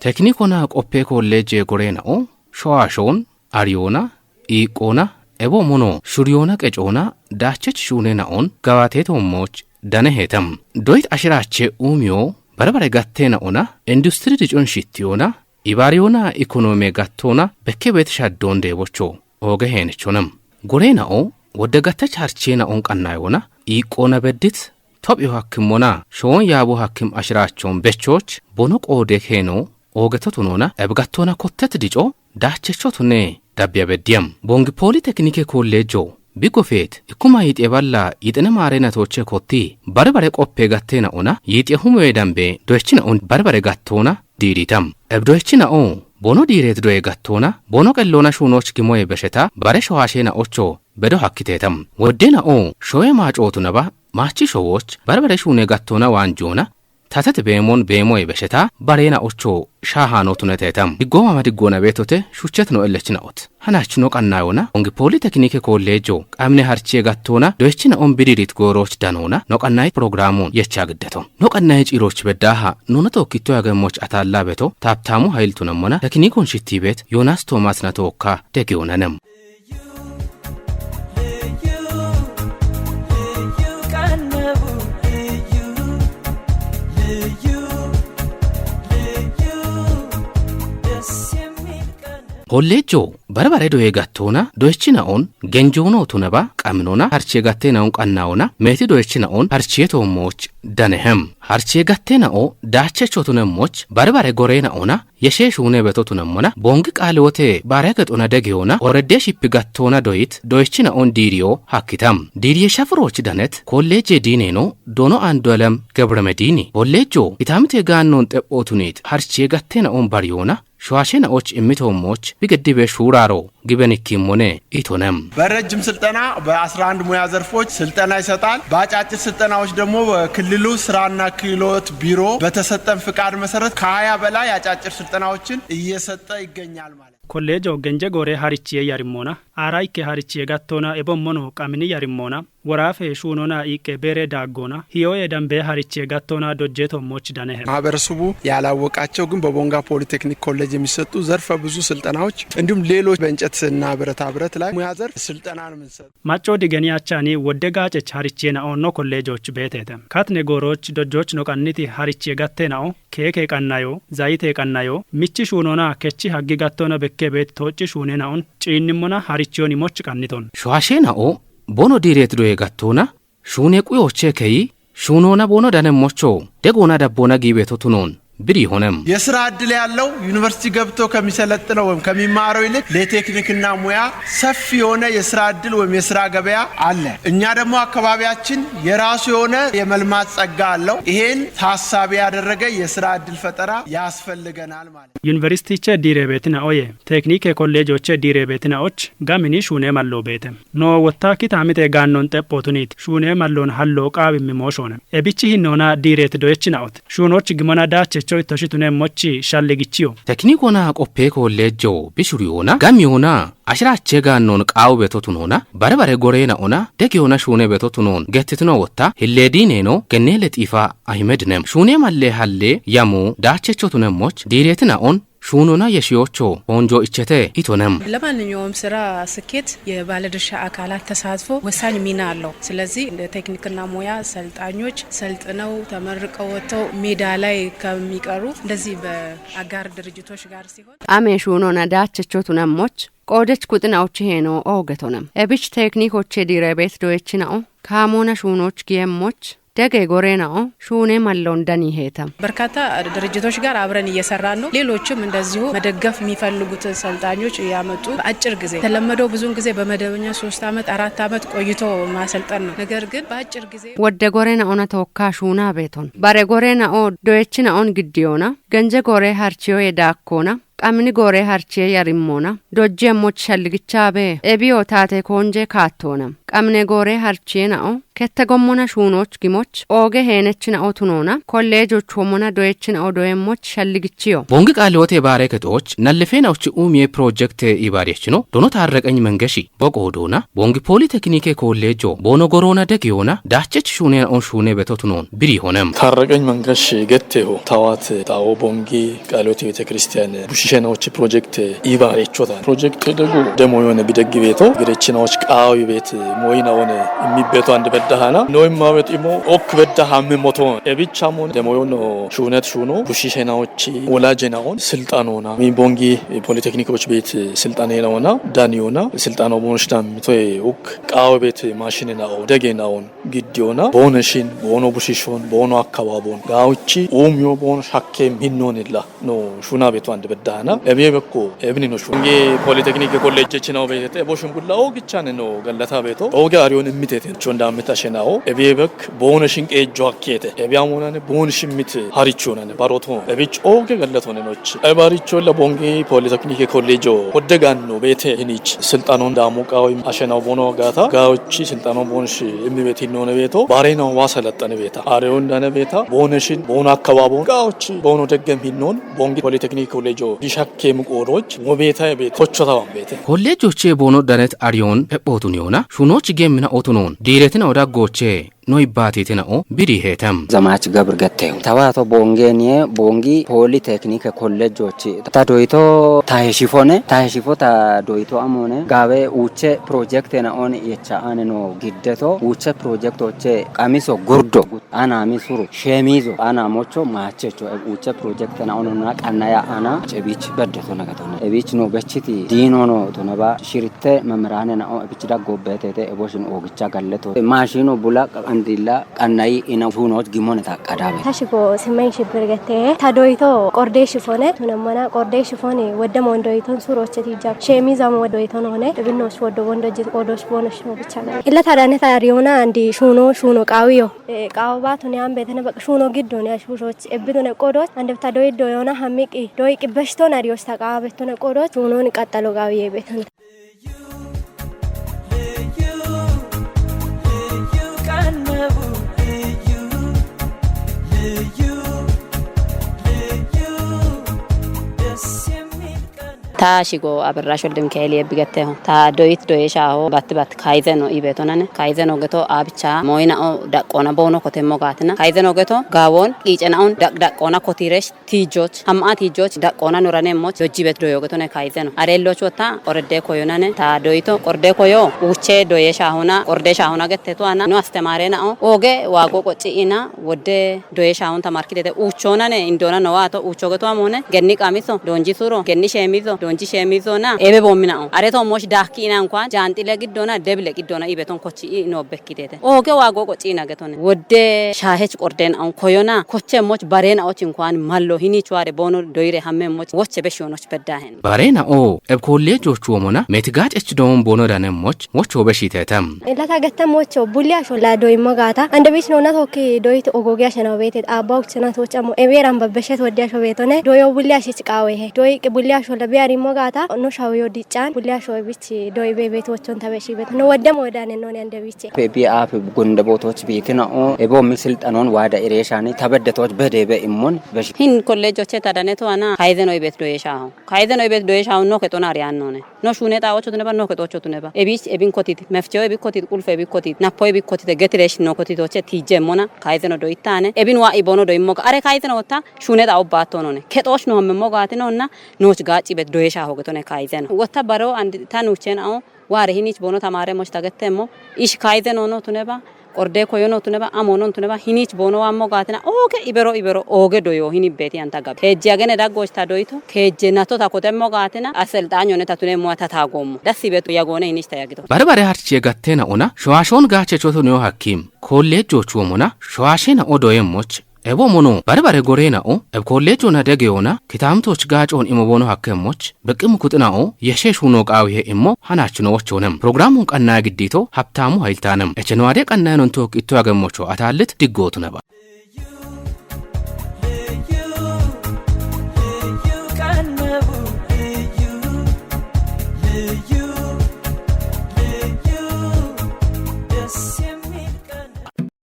teknikona qoppe kolleje gorenao shoashon ariona iqona ebo mono shuriona qecona dachech shunenaon gawatetommoch danehetam doit ashirache umio barabare gattena ona industri dicon shittiona ibariona ekonomi gattona bekkebet shaddonde bocho ogehenichonam gorenao ወደጋታች harchena on qannayona iqona beddit tophiyo hakkimona shon yabo hakkim ashiraachon bechoch bono qode keno ogetotunona ebgattona kottet dico dachechotune dabya beddiyam bongi polytechnike kollejo bigofet ikuma yiteballa yitene marena toche kotti barbare qoppe gattena ona yite humoe dambe doechina on barbare gattona diritam ebdoechina on bono diret doe gattona bono qellona shunoch gimoe besheta bare shoashena ocho bedo hakkitetam wodena on shoye maacotuna ba maachi showoch barbare shune gattona wanjona tatate beemon beemoe besheta barena ocho shahano tunetetam digoma madigona betote shuchetno ellechinaot hanachno qannayona ongi polytechnike kollejo qamne harchie gattona doechina on bidirit goroch danona no qannay programun yechagdeto no qannay ciroch bedaha nonato kitto yagemoch atalla beto taptamu hailtunamona teknikon shittibet Jonas Thomas natokka tegionanam kollejo barbare doe gattona doechina on genjono tunaba qamnona harchie gattena on qannawona meti doechina on harchie tommoch danehem harchie gattena o dachechotunemmoch barbare gorena ona yesheshune betotunemona bongi qalewote baregatona degeona orede shippi gattona doit doechina on dirio hakkitam diriye shafroch danet kolleje dineno dono andolam gebramedini kollejo itamite gannon teppotunit harchie gattena on bariona ሸዋሽና ኦች እሚቶሞች ቢገድበ ሹራሮ ግበንኪሞኔ ኢቶነም በረጅም ስልጠና በ11 ሙያ ዘርፎች ስልጠና ይሰጣል ባጫጭር ስልጠናዎች ደግሞ በክልሉ ስራና ክህሎት ቢሮ በተሰጠን ፍቃድ መሰረት ከ20 በላይ አጫጭር ስልጠናዎችን እየሰጠ ይገኛል ማለት ኮሌጆ ገንጀ ጎሬ ሀሪቺየ ያሪሞና አራይከ ሀሪቺየ ጋቶና ኤቦሞኖ ቀምኒ ያሪሞና ወራፈ ሹኖና ኢቄ ቤሬ ዳጎና ሂዮየ ደምቤ ሀሪቺየ ጋቶና ዶጀቶ ሞች ዳነህ ማህበረሰቡ ያላወቃቸው ግን በቦንጋ ፖሊቴክኒክ ኮሌጅ የሚሰጡ ዘርፈ ብዙ ስልጠናዎች እንዲሁም ሌሎች በእንጨትና ብረታ ብረት ላይ ሙያ ዘርፍ ስልጠናን ምንሰጥ ማጮ ዲገኒያቻኒ ወደጋጨች ሀሪቺየና ኦኖ ኮሌጆች ቤተተም ካትኔ ጎሮች ዶጆች ኖቃኒቲ ሀሪቺየ ጋቴናኦ ኬኬ ቀናዮ ዛይቴ ቀናዮ ሚቺ ሹኖና ከቺ ሀጊ ጋቶና በከቤት ቶጭ ሹኔናውን ጪንሞና ሀሪቺዮኒ ሞች ቀኒቶን ሸዋሽናኦ ቦኖ ዲሬት ዶዬ ጋቶና ሹኔ ቁዮቼ ከይ ሹኖና ቦኖ ዳነሞቾ ደጎና ዳቦና ጊቤቶቱኖን ብሪ ሆነም የሥራ ዕድል ያለው ዩኒቨርሲቲ ገብቶ ከሚሰለጥነው ወይም ከሚማረው ይልቅ ለቴክኒክና ሙያ ሰፊ የሆነ የሥራ ዕድል ወይም የሥራ ገበያ አለ እኛ ደግሞ አካባቢያችን የራሱ የሆነ የመልማት ጸጋ አለው ይሄን ታሳቢ ያደረገ የሥራ ዕድል ፈጠራ ያስፈልገናል ማለት ዩኒቨርሲቲቼ ዲሬቤትና ኦየ ቴክኒክ ኮሌጆቼ ዲሬቤትናዎች ጋሚኒ ሹኔ ማሎ ቤተም ኖ ወታኪ ታሚቴ ጋኖን ጠጶቱኒት ሹኔ ማሎን ሀሎ ቃብ የሚሞሾነ ኤቢቺ ሂኖና ዲሬት ዶየችናውት ሹኖች ግመና ዳች ቾይ ተሽቱነ ሞቺ ሻለግቺዮ ቴክኒኮና ቆፔ ኮሌጆ ቢሹሪዮና ጋሚዮና አሽራቼ ጋኖን ቃው በቶቱኖና በረበረ ጎሬና ኦና ደጊዮና ሹኔ በቶቱኖን ገትትኖ ወታ ሂሌዲኔኖ ገኔ ለጢፋ አህመድነም ሹኔ ማለ ሀሌ ያሙ ዳቸቾቱነ ሞች ዲሬትና ኦን ሹኖና የሺዮቾ ሆንጆ እቸቴ ኢቶነም ለማንኛውም ስራ ስኬት የባለድርሻ አካላት ተሳትፎ ወሳኝ ሚና አለው ስለዚህ እንደ ቴክኒክና ሙያ ሰልጣኞች ሰልጥነው ተመርቀው ወጥተው ሜዳ ላይ ከሚቀሩ እንደዚህ በአጋር ድርጅቶች ጋር ሲሆን አሜ ሹኖና ዳቸቾቱነሞች ቆደች ኩጥናዎች ሄኖ ኦገቶነም ኤቢች ቴክኒኮች ዲሬቤት ዶየችናኦ ካሞና ሹኖች ጊየሞች ደገ ጎሬናኦ ሹኔ ማለውን ዳኒ ሄተም በርካታ ድርጅቶች ጋር አብረን እየሰራን ነው ሌሎችም እንደዚሁ መደገፍ የሚፈልጉት ሰልጣኞች ያመጡ በአጭር ጊዜ ተለመደው ብዙን ጊዜ በመደበኛ 3 አመት 4 አመት ቆይቶ ማሰልጠን ነው ነገር ግን በአጭር ጊዜ ወደ ጎሬናኦና ተወካ ሹና ቤቶን ባሬ ጎሬናኦ ዶየችናኦን ግዲዮና ገንጀ ጎሬ harchiyo የዳኮና qamni gore harchiye yarimona dojje moch shalgichabe ebiyo tate konje katonam qamne gore harchiye nao ከተጎሞና ሹኖች ጊሞች ኦገ ሄነችን አውቱኖና ኮሌጆች ሆሞና ዶየችን አውዶየሞች ሸልግቺዮ ቦንግ ቃልወቴ ባረከቶች ነልፌናውች ኡሚ ፕሮጀክት ኢባሪችኖ ዶኖ ታረቀኝ መንገሺ በቆዶና ቦንግ ፖሊቴክኒክ ኮሌጆ ቦኖጎሮና ደጊዮና ዳቸች ሹኔ ኦን ሹኔ በቶቱኖን ብሪ ሆነም ታረቀኝ መንገሽ ገቴው ታዋት ታው ቦንጊ ቃልወቴ ቤተክርስቲያን ቡሽሸናዎች ፕሮጀክት ኢባሪቾታ ፕሮጀክት ደጉ ደሞ የሆነ ቢደግ ቤቶ ግረችናዎች ቃዊ ቤት ሞይናውን የሚቤቱ አንድ በዳሃና ኖይም ማበት ኢሞ ኦክ በዳሃም ሞቶ ኤቢቻሞን ደሞ የሆነ ሹነት ሹኖ ቡሽሸናዎች ወላጀናውን ስልጣኖና ቦንጊ ፖሊቴክኒኮች ቤት ስልጣኔናውና ዳኒዮና ስልጣናው ቦንሽታም ቶይ ኦክ ቃዊ ቤት ማሽንናው ደጌናውን ግዲዮና ቦነሽን ቦኖ ቡሽሾን ቦኖ አካባቦን ጋውቺ ኦሚዮ ቦን ሻኬም ሂኖንላ ኖ ሹና ቤቱ አንድ በዳሃና ኤቤበኮ ኤብኒ ነው ሹንጌ ፖሊቴክኒክ ኮሌጅ ነው ቤት ኤቦሽን ጉላው ግቻን ነው ገለታ ቤቶ ኦጋ አሪዮን ሚቴት ቾንዳምታሸናው ኤቤበክ ቦነሽን ኤጆ አኬተ ኤቢያሞናነ ቦንሽን ሚት ሃሪቾናነ ባሮቶ ኤቢች ኦጋ ገለቶነ ኖች ኤባሪቾ ለቦንጌ ፖሊቴክኒክ ኮሌጆ ወደጋን ነው ቤት ሂኒች ስልጣኑን ዳሙቃው አሸናው ቦኖ ጋታ ጋውቺ ስልጣኑን ቦንሽ የሚቤት ሂኖነ ቤቶ ባሬናው ዋሰለጠነ ቤታ አሪዮን ዳነ ቤታ ቦነሽን ቦኖ አካባቦን ጋውቺ ቦኖ ደገም ሂኖን ቦንጌ ፖሊቴክኒክ ኮሌጆ ዲሻኬ ምቆሮች ወቤታ ቤት ኮቾታው ቤት ኮሌጆቼ ቦኖ ዳነት አሪዮን ペポቱን ዮና ሹኖች ጌምና ኦቱኖን ዲሬትን ወዳጎቼ ኖይ ባቴቴናኦ ቢሪሄተም ዘማች ገብር ገተው ታዋቶ ቦንጌኒ ቦንጊ ፖሊቴክኒክ ኮሌጆች ታዶይቶ ታሄሺፎ ታዶይቶ አሞነ ጋቤ ኡቼ ፕሮጀክት ናኦን የቻአነ ነው ግደቶ ኡቼ ፕሮጀክቶቼ ቀሚሶ ጉርዶ አናሚ ሱሩ ሸሚዞ አናሞቾ ማቸቾ ኡቼ ፕሮጀክት ናኦንና ቀናያ አና ጨቢች በደቶ ነገቶነ እቢች ነው በቺቲ ዲኖ ነው ቶነባ ሽሪተ መምራነ ናኦ እቢች ዳጎበቴቴ ኤቦሽን ኦግቻ ጋለቶ ማሽኑ ቡላ አንዲላ ቀናይ ኢና ሹኖች ጊሞነ ታቀዳበ ታሽጎ ስመኝ ሽብር ገተ ታዶይቶ ቆርዴሽ ፎነ ተነማና ቆርዴሽ ፎነ ወደሞ ወንዶይቶን ሱሮች ትይጃ ሸሚዛም ወዶይቶን ሆነ ብኖስ ወዶ ወንዶጅ ቆዶስ ቦነሽ ነው ብቻ ነው ኢላ ታዳነ ታሪዮና አንዲ ሹኖ ቃዊዮ ቃውባቱን ያን በተነ በቅ ሹኖ ግዶን ያሹሾች እብዱነ ቆዶች አንደ ታዶይ ዶዮና ሐሚቂ ዶይ ቅበሽቶን አሪዮስ ታቃበቶነ ቆዶች ሹኖን ቀጠሎ ቃዊዬ በተነ ታሽጎ አብራሽ ወልደም ከኤሊ የብገተው ታ ዶይት ዶየሻው ባት ካይዘኖ ኢቤቶናነ ካይዘኖ ገቶ አብቻ ሞይናኦ ዳቆና ቦኖ ኮቴሞ ጋትና ካይዘኖ ገቶ ጋቦን ቂጨናውን ዳቆና ኮቲሬሽ ቲጆች አማ ቲጆች ዳቆና ኑራኔሞች ዶጂበት ዶዮ ገቶነ ካይዘኖ አሬሎች ወታ ኦርዴ ኮዮናነ ታ ዶይቶ ኦርዴ ኮዮ ኡቼ ዶየሻውና ኦርዴሻውና ገተቷና ኖ አስተማሬናኦ ኦጌ ዋጎ ቆጪና ወደ ዶየሻውን ተማርኪቴ ኡቾናነ ኢንዶና ነዋቶ ኡቾ ገቶ አሞነ ገኒ ቃሚሶ ዶንጂ ሱሮ ገኒ ሸሚዞ ዶንጂ ሸሚዞና ኤቤ ቦሚናኦ አሬቶ ሞሽ ዳኪና እንኳን ጃንቲ ለግዶና ደብለ ግዶና ኢቤቶን ኮቺ ነው በኪቴተ ኦጌ ዋጎ ቆጪና ገቶነ ወደ ሻሄች ቆርደን አን ኮዮና ኮቼ ሞች ባሬናዎች እንኳን ማሎ ሂኒ ቹዋሬ ቦኖ ዶይሬ ሐመሞች ወቸ በሽዮኖች በዳህን ባሬናኦ ኤብ ኮሌጆቹ ወሞና ሜትጋጭ ዶም ቦኖ ዳነሞች ሞቾ በሽቴተም ኢላታ ገተሞቾ ቡሊያሾ ላዶይ መጋታ አንደ ቢስ ነውና ቶኪ ዶይት ኦጎጊያ ሸናው ቤት አባውች ናቶች አሞ ኤቤራን በበሸት ወዲያሾ ቤቶነ ዶዮ ቡሊያሽ ጭቃው ይሄ ዶይ ቡሊያሾ ለቢያሪ ሞጋታ ኖ ሻውዮ ዲጫን ቡሊያሾ ቢች ዶይ ቤቶችን ተበሺ ቤት ነው ወደም ወዳነ ነው አንደ ቢች ፒፒአፍ ጎንደ ቦቶች ቤትናኦ ኤቦ ምስልጣኖን ዋዳ ኢሬሻኒ ተበደቶች በደበ ኢሞን በሺ ሂን ኮሌጆቼ ታዳነቶ አና ካይዘኖ ቤት ዶየሻው ነው ከቶና አሪያን ነው ኖ ሹኔታዎቹ ተነባ ነው ከቶቹ ተነባ ኤቢስ ኤቢን ኮቲት መፍቸው ኤቢ ኮቲት ቁልፍ ኤቢ ኮቲት ናፖ ኤቢ ኮቲት ገትሬሽ ነው ኮቲቶቼ ቲጀሞና ካይዘኖ ዶይታነ ኤቢን ዋኢ ቦኖ ዶይሞ አሬ ካይዘኖ ወታ ሹኔታው ባቶ ነው ከቶሽ ነው መሞጋት ነውና ኖች ጋጪ ቤት ዶየሻ ሆገቶነ ካይዘኖ ወታ ባሮ አንድ ታኑቼን አው ዋሬ ሂኒች ቦኖ ተማረ ሞች ታገተሞ ኢሽ ካይዘኖ ነው ተነባ ቆርዴ ኮዮኖ ተነባ አሞኖን ተነባ ሂኒች ቦኖ ዋሞጋትና ኦጌ ኢበሮ ኦጌ ዶዮ ሂኒ ቤት ያንታ ጋብ ከጂ ያገነ ዳጎች ታዶይቶ ከጂ ናቶ ታኮተሞ ጋትና አሰልጣኞ ነታ ተነ ሞታ ታጎሙ ደስ ይበቱ ያጎነ ሂኒች ታያግቶ ባርባሬ ሃርቺ የጋቴና ኦና ሸዋሾን ጋቸቾቶ ነው ሐኪም ኮሌጆቹ ወሞና ሸዋሼና ኦዶየሞች ኤቦ ሞኖ ባርባሬ ጎሬናኦ ኤብ ኮሌጆና ደገዮና ኪታምቶች ጋጮን ኢሞቦኖ ሐከሞች በቅም ኩጥናኦ የሸሹኖ ቃዊሄ ኢሞ ሃናችኖዎች ሆነም ፕሮግራሙን ቀና ግዲቶ ሀብታሙ ኃይልታንም እቸነዋዴ ቀናኖን ቶክ ኢቶ ያገሞቾ አታልት ድጎቱ ነባ